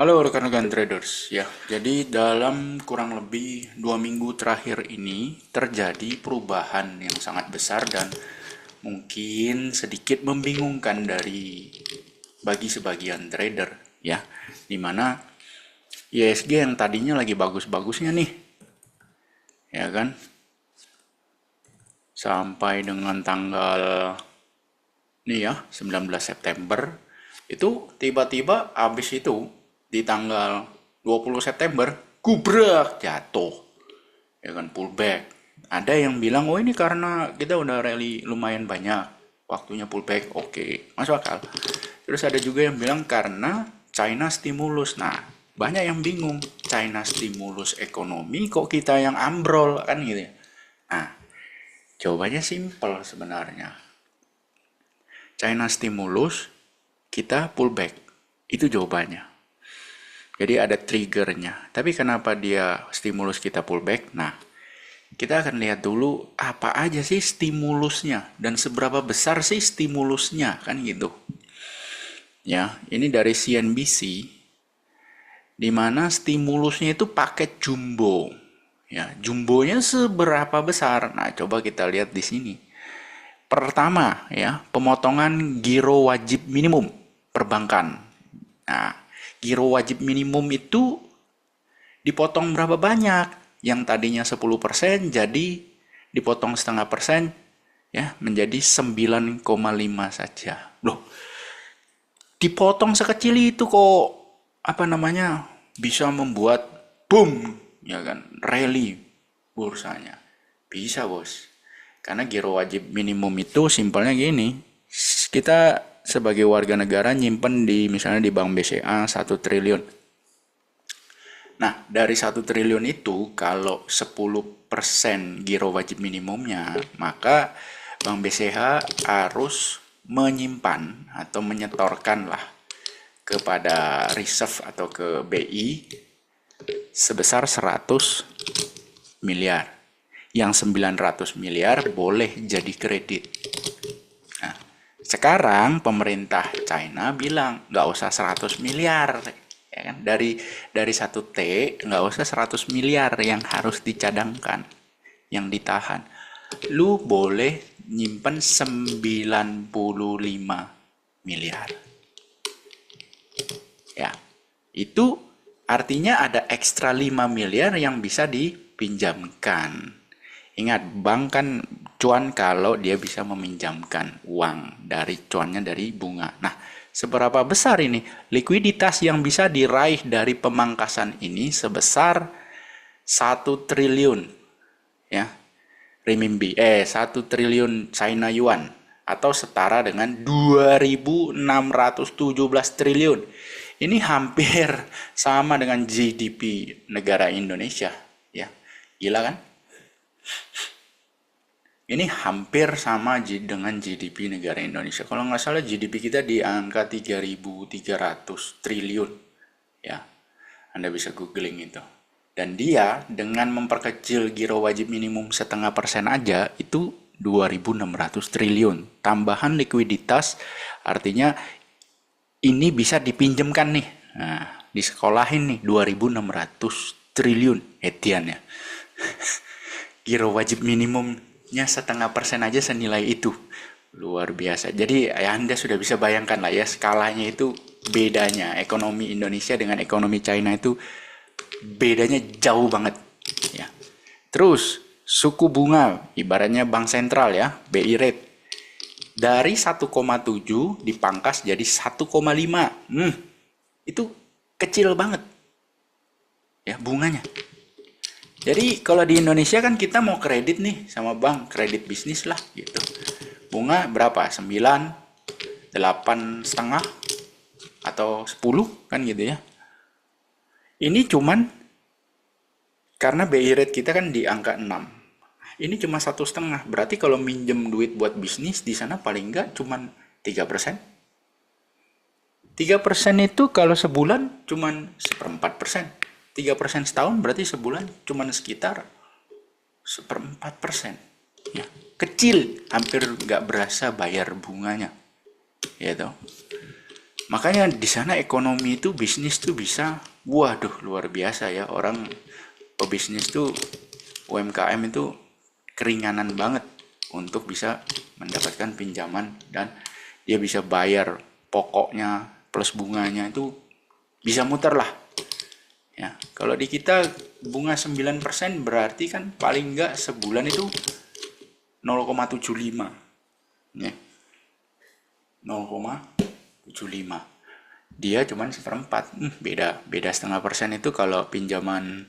Halo rekan-rekan traders ya. Jadi dalam kurang lebih 2 minggu terakhir ini terjadi perubahan yang sangat besar dan mungkin sedikit membingungkan bagi sebagian trader ya. Dimana ISG yang tadinya lagi bagus-bagusnya nih, ya kan, sampai dengan tanggal nih ya 19 September itu tiba-tiba habis itu di tanggal 20 September gubrak jatuh, ya kan, pullback. Ada yang bilang oh ini karena kita udah rally lumayan banyak, waktunya pullback. Oke, masuk akal. Terus ada juga yang bilang karena China stimulus. Nah, banyak yang bingung, China stimulus ekonomi kok kita yang ambrol kan gitu ya. Nah, jawabannya simpel sebenarnya. China stimulus, kita pullback. Itu jawabannya. Jadi ada triggernya. Tapi kenapa dia stimulus kita pullback? Nah, kita akan lihat dulu apa aja sih stimulusnya dan seberapa besar sih stimulusnya, kan gitu. Ya, ini dari CNBC di mana stimulusnya itu paket jumbo. Ya, jumbonya seberapa besar? Nah, coba kita lihat di sini. Pertama, ya, pemotongan giro wajib minimum perbankan. Nah, giro wajib minimum itu dipotong berapa banyak? Yang tadinya 10% jadi dipotong setengah persen, ya, menjadi 9,5 saja. Loh, dipotong sekecil itu kok apa namanya bisa membuat boom, ya kan, rally bursanya. Bisa, Bos. Karena giro wajib minimum itu simpelnya gini. Kita sebagai warga negara nyimpen di misalnya di Bank BCA 1 triliun. Nah, dari 1 triliun itu kalau 10% giro wajib minimumnya, maka Bank BCA harus menyimpan atau menyetorkan lah kepada reserve atau ke BI sebesar 100 miliar. Yang 900 miliar boleh jadi kredit. Nah, sekarang pemerintah China bilang nggak usah 100 miliar. Ya kan? Dari 1 T nggak usah 100 miliar yang harus dicadangkan, yang ditahan. Lu boleh nyimpen 95 miliar. Ya, itu artinya ada ekstra 5 miliar yang bisa dipinjamkan. Ingat, bank kan cuan kalau dia bisa meminjamkan uang dari cuannya dari bunga. Nah, seberapa besar ini likuiditas yang bisa diraih dari pemangkasan ini sebesar 1 triliun, ya, renminbi, 1 triliun China yuan atau setara dengan 2.617 triliun. Ini hampir sama dengan GDP negara Indonesia, ya. Gila kan? Ini hampir sama dengan GDP negara Indonesia. Kalau nggak salah GDP kita di angka 3.300 triliun. Ya, Anda bisa googling itu. Dan dia dengan memperkecil giro wajib minimum setengah persen aja itu 2.600 triliun. Tambahan likuiditas artinya ini bisa dipinjamkan nih. Nah, disekolahin nih 2.600 triliun Etian ya. Giro wajib minimumnya setengah persen aja senilai itu. Luar biasa. Jadi ya Anda sudah bisa bayangkan lah ya skalanya itu, bedanya ekonomi Indonesia dengan ekonomi China itu bedanya jauh banget ya. Terus suku bunga ibaratnya bank sentral ya, BI rate dari 1,7 dipangkas jadi 1,5. Itu kecil banget ya bunganya. Jadi kalau di Indonesia kan kita mau kredit nih sama bank, kredit bisnis lah gitu. Bunga berapa? 9, 8 setengah atau 10 kan gitu ya. Ini cuman karena BI rate kita kan di angka 6. Ini cuma 1,5. Berarti kalau minjem duit buat bisnis di sana paling enggak cuman 3%. 3% itu kalau sebulan cuman 1/4%. 3% setahun berarti sebulan cuman sekitar 1/4%. Ya, kecil, hampir nggak berasa bayar bunganya. Ya toh. Makanya di sana ekonomi itu bisnis tuh bisa, waduh luar biasa ya, orang pebisnis tuh UMKM itu keringanan banget untuk bisa mendapatkan pinjaman dan dia bisa bayar pokoknya plus bunganya itu bisa muter lah. Ya, kalau di kita bunga 9% berarti kan paling enggak sebulan itu 0,75. Ya, 0,75. Dia cuman seperempat. Beda setengah persen itu kalau pinjaman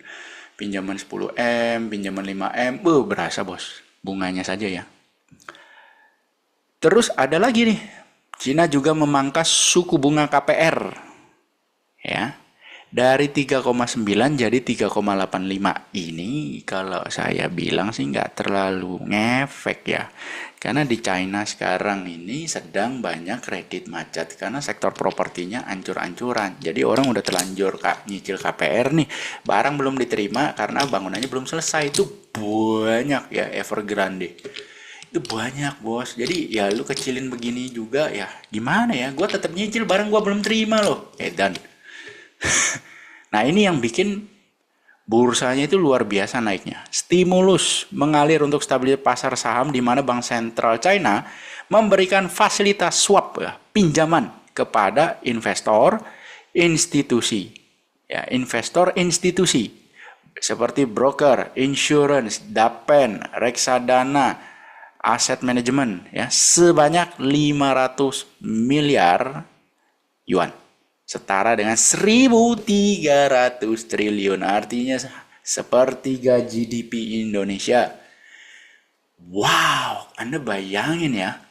10M, pinjaman 5M, berasa bos. Bunganya saja ya. Terus ada lagi nih. Cina juga memangkas suku bunga KPR. Ya. Dari 3,9 jadi 3,85. Ini kalau saya bilang sih nggak terlalu ngefek ya. Karena di China sekarang ini sedang banyak kredit macet karena sektor propertinya ancur-ancuran. Jadi orang udah terlanjur nyicil KPR nih. Barang belum diterima karena bangunannya belum selesai. Itu banyak ya Evergrande. Itu banyak bos. Jadi ya lu kecilin begini juga ya. Gimana ya? Gue tetap nyicil barang gue belum terima loh. Dan nah ini yang bikin bursanya itu luar biasa naiknya. Stimulus mengalir untuk stabilitas pasar saham di mana Bank Sentral China memberikan fasilitas swap ya, pinjaman kepada investor institusi. Ya, investor institusi seperti broker, insurance, dapen, reksadana, aset manajemen ya sebanyak 500 miliar yuan. Setara dengan 1.300 triliun. Artinya sepertiga GDP Indonesia. Wow, Anda bayangin ya.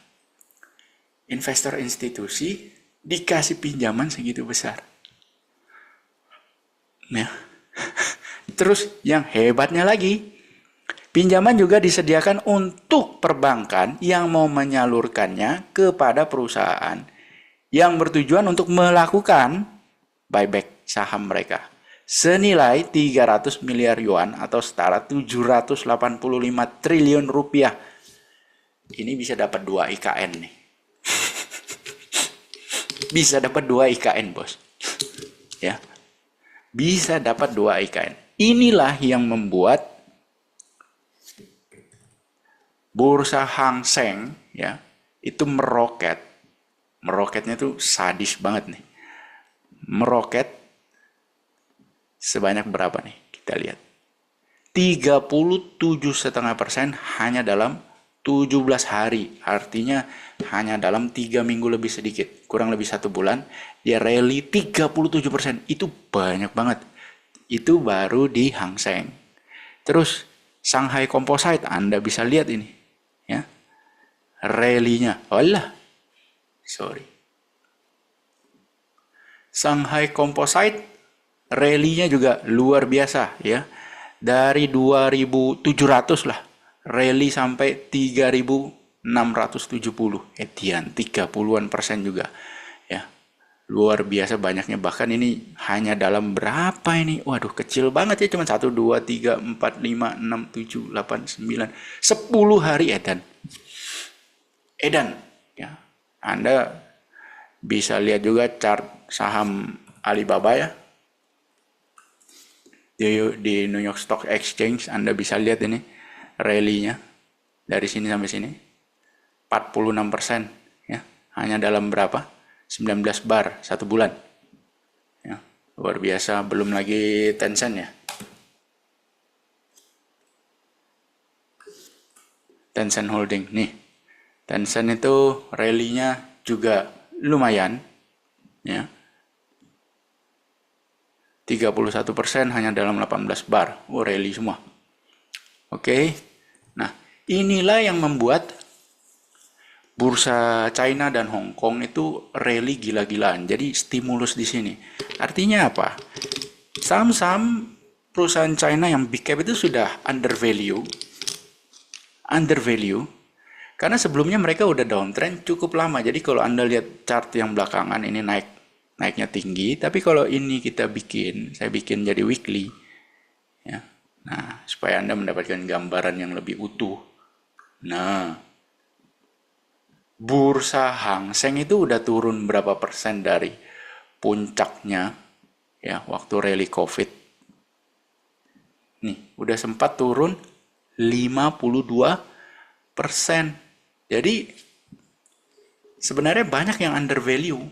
Investor institusi dikasih pinjaman segitu besar. Ya. Terus yang hebatnya lagi, pinjaman juga disediakan untuk perbankan yang mau menyalurkannya kepada perusahaan yang bertujuan untuk melakukan buyback saham mereka senilai 300 miliar yuan atau setara 785 triliun rupiah. Ini bisa dapat 2 IKN nih. Bisa dapat 2 IKN bos. Ya. Bisa dapat 2 IKN. Inilah yang membuat bursa Hang Seng ya itu meroket. Meroketnya tuh sadis banget nih. Meroket sebanyak berapa nih? Kita lihat. 37,5% hanya dalam 17 hari. Artinya hanya dalam 3 minggu lebih sedikit. Kurang lebih 1 bulan. Dia rally 37%. Itu banyak banget. Itu baru di Hang Seng. Terus Shanghai Composite. Anda bisa lihat ini. Ya. Rally-nya. Shanghai Composite rally-nya juga luar biasa ya. Dari 2.700 lah rally sampai 3.670. Edian 30-an% juga ya. Luar biasa banyaknya, bahkan ini hanya dalam berapa ini? Waduh, kecil banget ya, cuma 1 2 3 4 5 6 7 8 9 10 hari edan ya. Anda bisa lihat juga chart saham Alibaba ya. Di New York Stock Exchange Anda bisa lihat ini rally-nya dari sini sampai sini 46% ya. Hanya dalam berapa? 19 bar 1 bulan. Ya, luar biasa, belum lagi Tencent ya. Tencent Holding nih. Tencent itu rally-nya juga lumayan ya. 31% hanya dalam 18 bar. Rally semua. Oke. Nah, inilah yang membuat bursa China dan Hong Kong itu rally gila-gilaan. Jadi stimulus di sini. Artinya apa? Saham-saham perusahaan China yang big cap itu sudah undervalue. Karena sebelumnya mereka udah downtrend cukup lama. Jadi kalau Anda lihat chart yang belakangan ini naiknya tinggi, tapi kalau ini saya bikin jadi weekly ya. Nah, supaya Anda mendapatkan gambaran yang lebih utuh. Nah, bursa Hang Seng itu udah turun berapa persen dari puncaknya ya waktu rally COVID. Nih, udah sempat turun 52%. Jadi sebenarnya banyak yang undervalue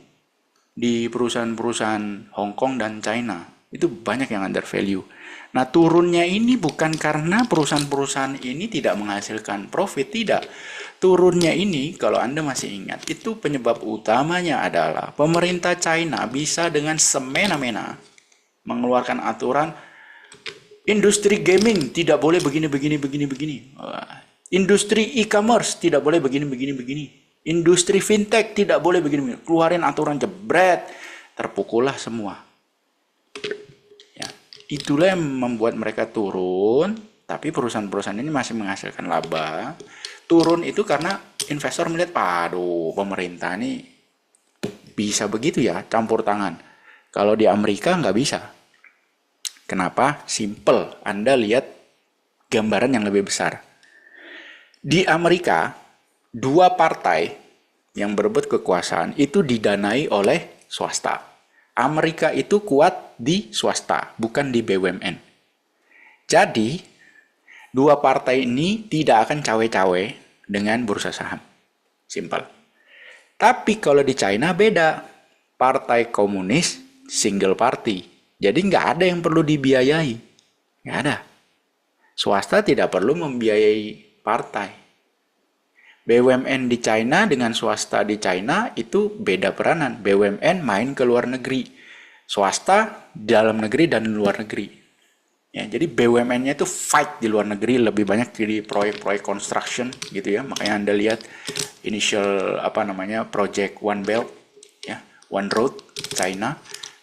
di perusahaan-perusahaan Hong Kong dan China. Itu banyak yang undervalue. Nah, turunnya ini bukan karena perusahaan-perusahaan ini tidak menghasilkan profit, tidak. Turunnya ini, kalau Anda masih ingat, itu penyebab utamanya adalah pemerintah China bisa dengan semena-mena mengeluarkan aturan industri gaming tidak boleh begini. Industri e-commerce tidak boleh begini. Industri fintech tidak boleh begini. Keluarin aturan jebret, terpukullah semua. Ya, itulah yang membuat mereka turun, tapi perusahaan-perusahaan ini masih menghasilkan laba. Turun itu karena investor melihat, aduh, pemerintah ini bisa begitu ya, campur tangan. Kalau di Amerika nggak bisa. Kenapa? Simple. Anda lihat gambaran yang lebih besar. Di Amerika, dua partai yang berebut kekuasaan itu didanai oleh swasta. Amerika itu kuat di swasta, bukan di BUMN. Jadi, dua partai ini tidak akan cawe-cawe dengan bursa saham. Simple. Tapi kalau di China beda. Partai komunis, single party. Jadi nggak ada yang perlu dibiayai. Nggak ada. Swasta tidak perlu membiayai partai. BUMN di China dengan swasta di China itu beda peranan. BUMN main ke luar negeri. Swasta dalam negeri dan luar negeri. Ya, jadi BUMN-nya itu fight di luar negeri, lebih banyak di proyek-proyek construction gitu ya. Makanya Anda lihat initial project One Belt ya, One Road China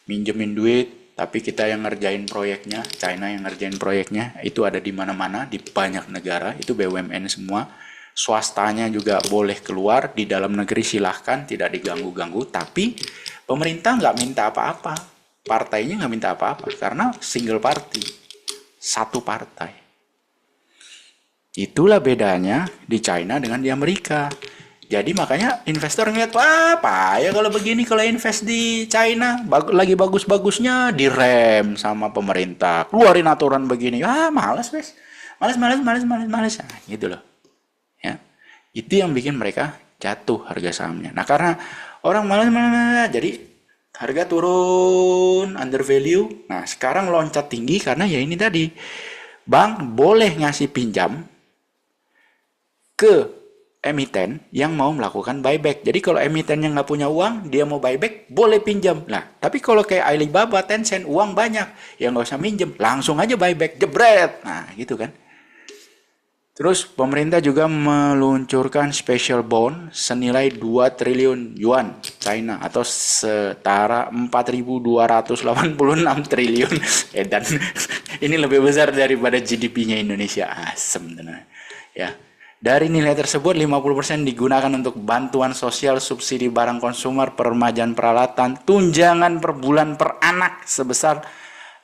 minjemin duit, tapi kita yang ngerjain proyeknya, China yang ngerjain proyeknya, itu ada di mana-mana, di banyak negara, itu BUMN semua. Swastanya juga boleh keluar, di dalam negeri silahkan, tidak diganggu-ganggu, tapi pemerintah nggak minta apa-apa, partainya nggak minta apa-apa, karena single party, satu partai. Itulah bedanya di China dengan di Amerika. Jadi makanya investor ngeliat, apa ya kalau begini, kalau invest di China, lagi bagus-bagusnya direm sama pemerintah. Keluarin aturan begini, malas wes. Malas. Nah, gitu loh. Ya. Itu yang bikin mereka jatuh harga sahamnya. Nah, karena orang malas, jadi harga turun, under value. Nah, sekarang loncat tinggi karena ya ini tadi. Bank boleh ngasih pinjam ke emiten yang mau melakukan buyback. Jadi kalau emiten yang nggak punya uang, dia mau buyback, boleh pinjam. Nah, tapi kalau kayak Alibaba, Tencent, uang banyak, ya nggak usah minjem, langsung aja buyback, jebret. Nah, gitu kan. Terus pemerintah juga meluncurkan special bond senilai 2 triliun yuan China atau setara 4.286 triliun. Dan ini lebih besar daripada GDP-nya Indonesia. Asem benar. Ya. Dari nilai tersebut 50% digunakan untuk bantuan sosial, subsidi barang konsumer, peremajaan peralatan, tunjangan per bulan per anak sebesar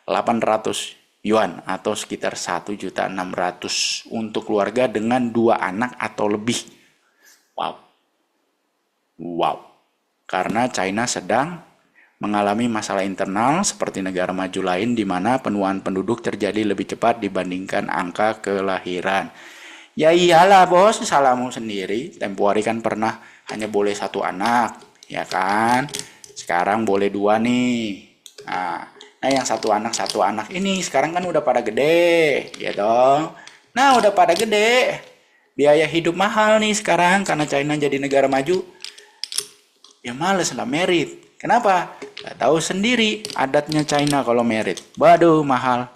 800 yuan atau sekitar 1.600.000 untuk keluarga dengan 2 anak atau lebih. Wow. Karena China sedang mengalami masalah internal seperti negara maju lain di mana penuaan penduduk terjadi lebih cepat dibandingkan angka kelahiran. Ya iyalah bos, salahmu sendiri. Tempo hari kan pernah hanya boleh 1 anak, ya kan? Sekarang boleh 2 nih. Nah, yang satu anak ini sekarang kan udah pada gede, ya dong. Nah, udah pada gede. Biaya hidup mahal nih sekarang karena China jadi negara maju. Ya males lah merit. Kenapa? Gak tahu sendiri adatnya China kalau merit. Waduh, mahal.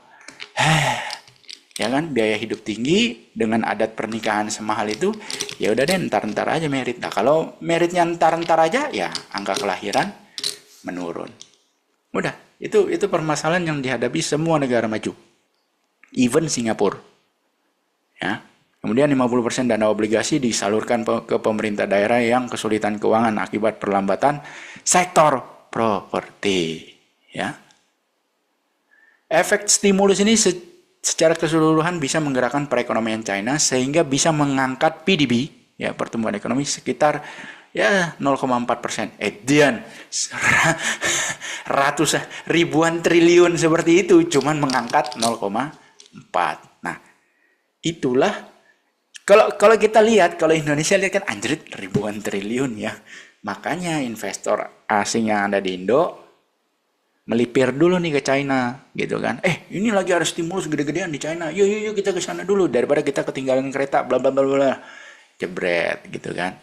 Ya kan, biaya hidup tinggi dengan adat pernikahan semahal itu, ya udah deh ntar aja merit. Nah, kalau meritnya ntar aja, ya angka kelahiran menurun. Udah, itu permasalahan yang dihadapi semua negara maju. Even Singapura. Ya. Kemudian 50% dana obligasi disalurkan ke pemerintah daerah yang kesulitan keuangan akibat perlambatan sektor properti. Ya. Efek stimulus ini secara keseluruhan bisa menggerakkan perekonomian China sehingga bisa mengangkat PDB, ya pertumbuhan ekonomi sekitar ya 0,4%. Dian, ratusan ribuan triliun seperti itu cuman mengangkat 0,4. Nah, itulah kalau kita lihat, kalau Indonesia lihat kan anjrit ribuan triliun ya. Makanya investor asing yang ada di Indo melipir dulu nih ke China gitu kan. Ini lagi ada stimulus gede-gedean di China. Yuk kita ke sana dulu daripada kita ketinggalan kereta bla bla bla bla. Jebret gitu kan.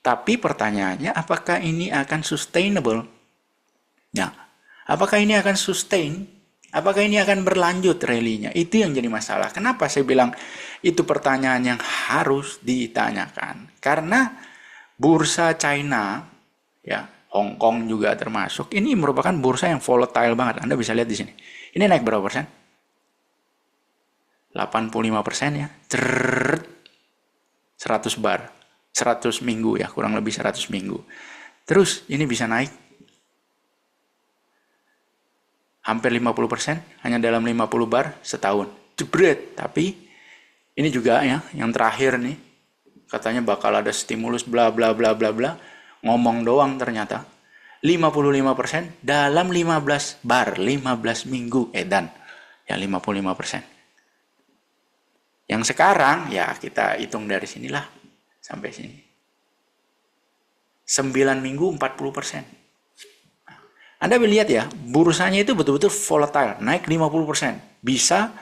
Tapi pertanyaannya apakah ini akan sustainable? Nah, apakah ini akan sustain? Apakah ini akan berlanjut rally-nya? Itu yang jadi masalah. Kenapa saya bilang itu pertanyaan yang harus ditanyakan? Karena bursa China, ya Hong Kong juga termasuk, ini merupakan bursa yang volatile banget. Anda bisa lihat di sini. Ini naik berapa persen? 85% ya. 100 bar. 100 minggu ya, kurang lebih 100 minggu. Terus ini bisa naik hampir 50% hanya dalam 50 bar setahun. Jebret. Tapi ini juga ya, yang terakhir nih, katanya bakal ada stimulus bla bla bla bla bla. Ngomong doang ternyata. 55% dalam 15 bar, 15 minggu edan. Ya 55%. Yang sekarang ya kita hitung dari sinilah sampai sini. 9 minggu 40%. Anda lihat ya, bursanya itu betul-betul volatile, naik 50%. Bisa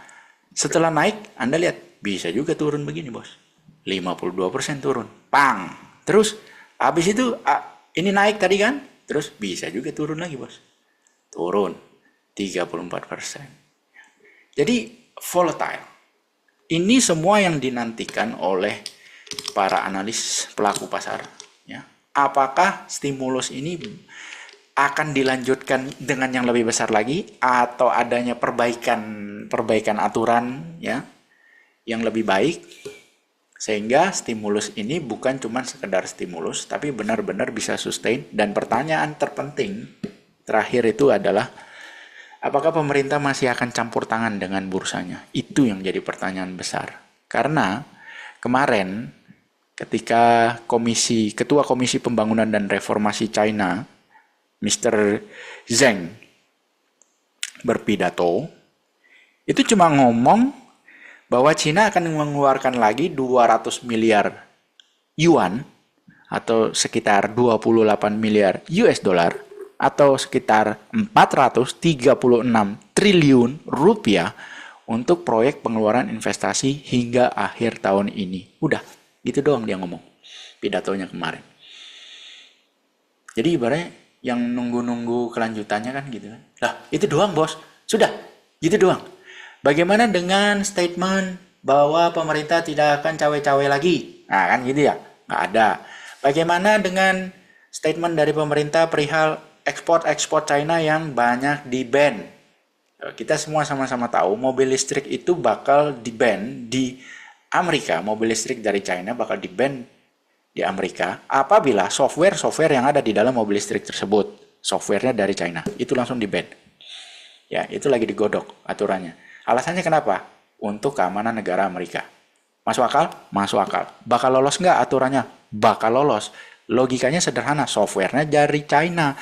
setelah naik, Anda lihat, bisa juga turun begini, bos. 52% turun. Pang. Terus, habis itu, ini naik tadi kan? Terus bisa juga turun lagi, bos. Turun. 34%. Jadi, volatile. Ini semua yang dinantikan oleh para analis pelaku pasar. Ya. Apakah stimulus ini akan dilanjutkan dengan yang lebih besar lagi atau adanya perbaikan aturan ya yang lebih baik sehingga stimulus ini bukan cuma sekedar stimulus tapi benar-benar bisa sustain. Dan pertanyaan terpenting terakhir itu adalah apakah pemerintah masih akan campur tangan dengan bursanya? Itu yang jadi pertanyaan besar. Karena kemarin ketika Ketua Komisi Pembangunan dan Reformasi China Mr. Zheng berpidato, itu cuma ngomong bahwa Cina akan mengeluarkan lagi 200 miliar yuan atau sekitar 28 miliar US dollar atau sekitar 436 triliun rupiah untuk proyek pengeluaran investasi hingga akhir tahun ini. Udah, gitu doang dia ngomong pidatonya kemarin. Jadi ibaratnya yang nunggu-nunggu kelanjutannya kan gitu kan. Lah, itu doang, bos. Sudah, gitu doang. Bagaimana dengan statement bahwa pemerintah tidak akan cawe-cawe lagi? Nah, kan gitu ya. Nggak ada. Bagaimana dengan statement dari pemerintah perihal ekspor China yang banyak di-ban? Kita semua sama-sama tahu mobil listrik itu bakal di-ban di Amerika. Mobil listrik dari China bakal di-ban di Amerika apabila software yang ada di dalam mobil listrik tersebut, softwarenya dari China, itu langsung di-ban. Ya, itu lagi digodok aturannya. Alasannya kenapa? Untuk keamanan negara Amerika. Masuk akal? Masuk akal. Bakal lolos nggak aturannya? Bakal lolos. Logikanya sederhana, softwarenya dari China.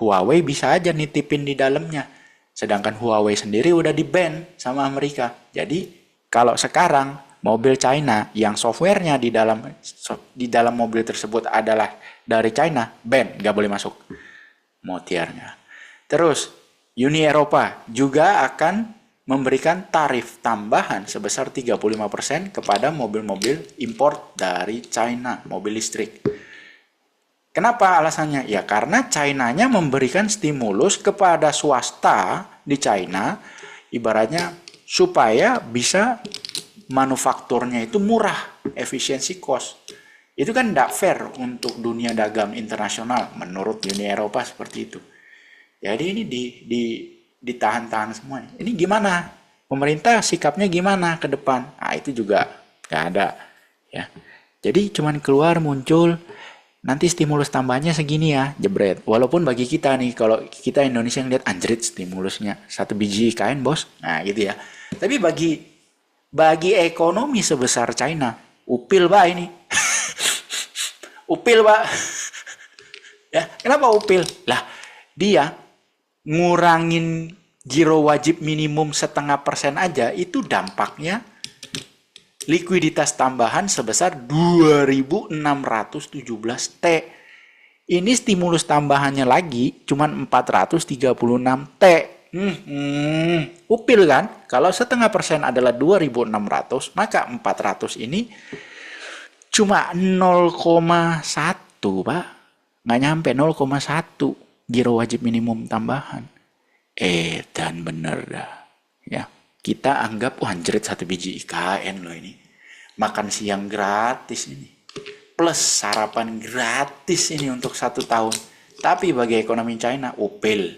Huawei bisa aja nitipin di dalamnya. Sedangkan Huawei sendiri udah di-ban sama Amerika. Jadi, kalau sekarang mobil China yang softwarenya di dalam mobil tersebut adalah dari China, ban, nggak boleh masuk motiarnya. Terus Uni Eropa juga akan memberikan tarif tambahan sebesar 35% kepada mobil-mobil import dari China, mobil listrik. Kenapa alasannya? Ya karena China-nya memberikan stimulus kepada swasta di China, ibaratnya supaya bisa manufakturnya itu murah, efisiensi cost. Itu kan tidak fair untuk dunia dagang internasional menurut Uni Eropa seperti itu. Jadi ini ditahan-tahan semua. Ini gimana? Pemerintah sikapnya gimana ke depan? Nah, itu juga nggak ada. Ya. Jadi cuman keluar muncul nanti stimulus tambahnya segini ya, jebret. Walaupun bagi kita nih, kalau kita Indonesia yang lihat anjrit stimulusnya 1 biji kain bos, nah gitu ya. Tapi bagi ekonomi sebesar China, upil bah ini. Upil, Pak. Ya, kenapa upil? Lah, dia ngurangin giro wajib minimum 0,5% aja, itu dampaknya likuiditas tambahan sebesar 2.617 T. Ini stimulus tambahannya lagi cuman 436 T. Upil kan? Kalau 0,5% adalah 2.600, maka 400 ini cuma 0,1, Pak. Nggak nyampe 0,1 giro wajib minimum tambahan. Dan bener dah. Ya, kita anggap, wah anjrit 1 biji IKN loh ini. Makan siang gratis ini. Plus sarapan gratis ini untuk 1 tahun. Tapi bagi ekonomi China, upil.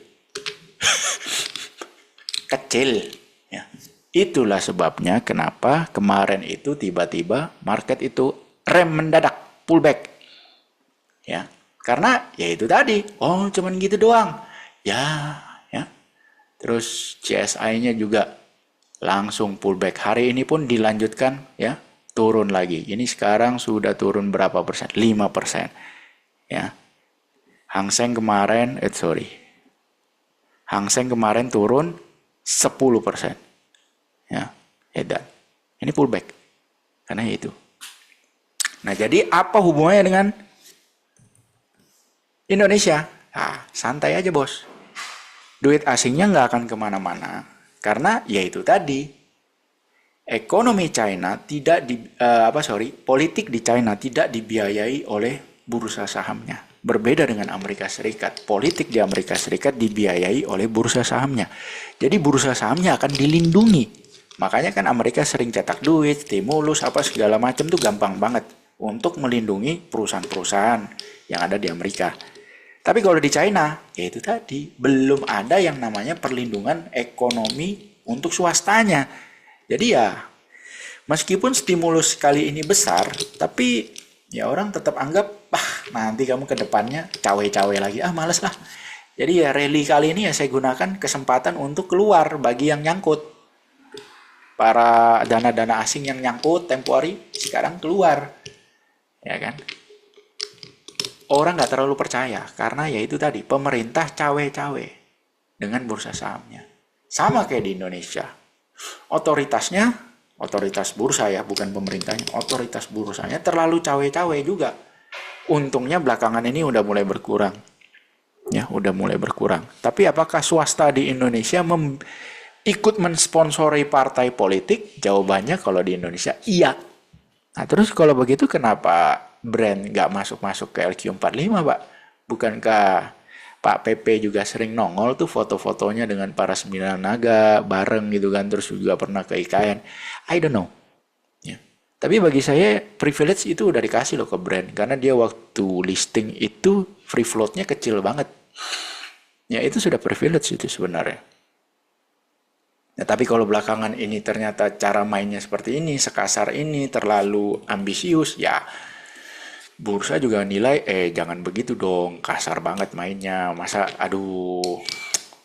Kecil. Ya. Itulah sebabnya kenapa kemarin itu tiba-tiba market itu rem mendadak, pullback. Ya. Karena ya itu tadi, oh cuman gitu doang. Ya. Terus CSI-nya juga langsung pullback. Hari ini pun dilanjutkan ya, turun lagi. Ini sekarang sudah turun berapa persen? 5%. Ya. Hang Seng kemarin turun 10%. Ya, edan. Ini pullback. Karena itu. Nah, jadi apa hubungannya dengan Indonesia? Nah, santai aja, Bos. Duit asingnya nggak akan kemana-mana. Karena yaitu tadi, ekonomi China tidak politik di China tidak dibiayai oleh bursa sahamnya. Berbeda dengan Amerika Serikat, politik di Amerika Serikat dibiayai oleh bursa sahamnya. Jadi bursa sahamnya akan dilindungi. Makanya kan Amerika sering cetak duit, stimulus, apa segala macam tuh gampang banget untuk melindungi perusahaan-perusahaan yang ada di Amerika. Tapi kalau di China, ya itu tadi, belum ada yang namanya perlindungan ekonomi untuk swastanya. Jadi ya, meskipun stimulus kali ini besar, tapi ya orang tetap anggap, nanti kamu ke depannya cawe-cawe lagi. Males lah. Jadi ya rally kali ini ya saya gunakan kesempatan untuk keluar bagi yang nyangkut. Para dana-dana asing yang nyangkut temporary sekarang keluar. Ya kan? Orang nggak terlalu percaya karena ya itu tadi pemerintah cawe-cawe dengan bursa sahamnya. Sama kayak di Indonesia. Otoritas bursa ya, bukan pemerintahnya, otoritas bursanya terlalu cawe-cawe juga. Untungnya belakangan ini udah mulai berkurang. Ya, udah mulai berkurang. Tapi apakah swasta di Indonesia ikut mensponsori partai politik? Jawabannya kalau di Indonesia iya. Nah, terus kalau begitu kenapa brand nggak masuk-masuk ke LQ45, Pak? Bukankah Pak PP juga sering nongol tuh foto-fotonya dengan para 9 naga bareng gitu kan, terus juga pernah ke IKN. I don't know. Ya. Tapi bagi saya privilege itu udah dikasih loh ke brand, karena dia waktu listing itu free float-nya kecil banget. Ya itu sudah privilege itu sebenarnya. Nah, tapi kalau belakangan ini ternyata cara mainnya seperti ini, sekasar ini, terlalu ambisius, ya bursa juga nilai, jangan begitu dong, kasar banget mainnya, masa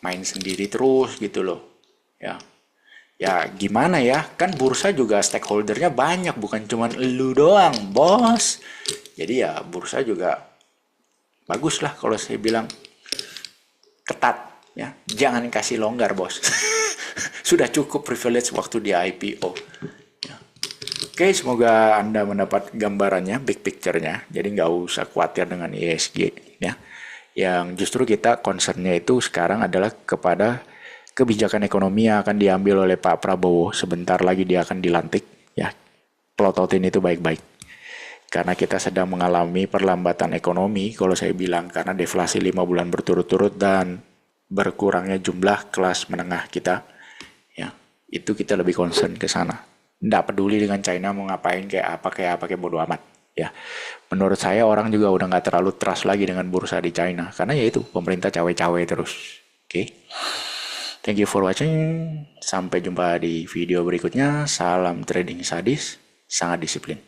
main sendiri terus gitu loh. Ya gimana ya, kan bursa juga stakeholdernya banyak, bukan cuma lu doang, bos. Jadi ya bursa juga bagus lah kalau saya bilang ketat, ya jangan kasih longgar, bos. Sudah cukup privilege waktu di IPO. Oke, semoga Anda mendapat gambarannya, big picture-nya. Jadi nggak usah khawatir dengan ESG. Ya. Yang justru kita concern-nya itu sekarang adalah kepada kebijakan ekonomi yang akan diambil oleh Pak Prabowo. Sebentar lagi dia akan dilantik. Ya, plototin itu baik-baik. Karena kita sedang mengalami perlambatan ekonomi, kalau saya bilang, karena deflasi 5 bulan berturut-turut dan berkurangnya jumlah kelas menengah kita. Ya, itu kita lebih concern ke sana. Nggak peduli dengan China mau ngapain kayak apa bodo amat ya. Menurut saya orang juga udah nggak terlalu trust lagi dengan bursa di China karena ya itu pemerintah cawe-cawe terus. Oke. Thank you for watching. Sampai jumpa di video berikutnya. Salam trading sadis, sangat disiplin.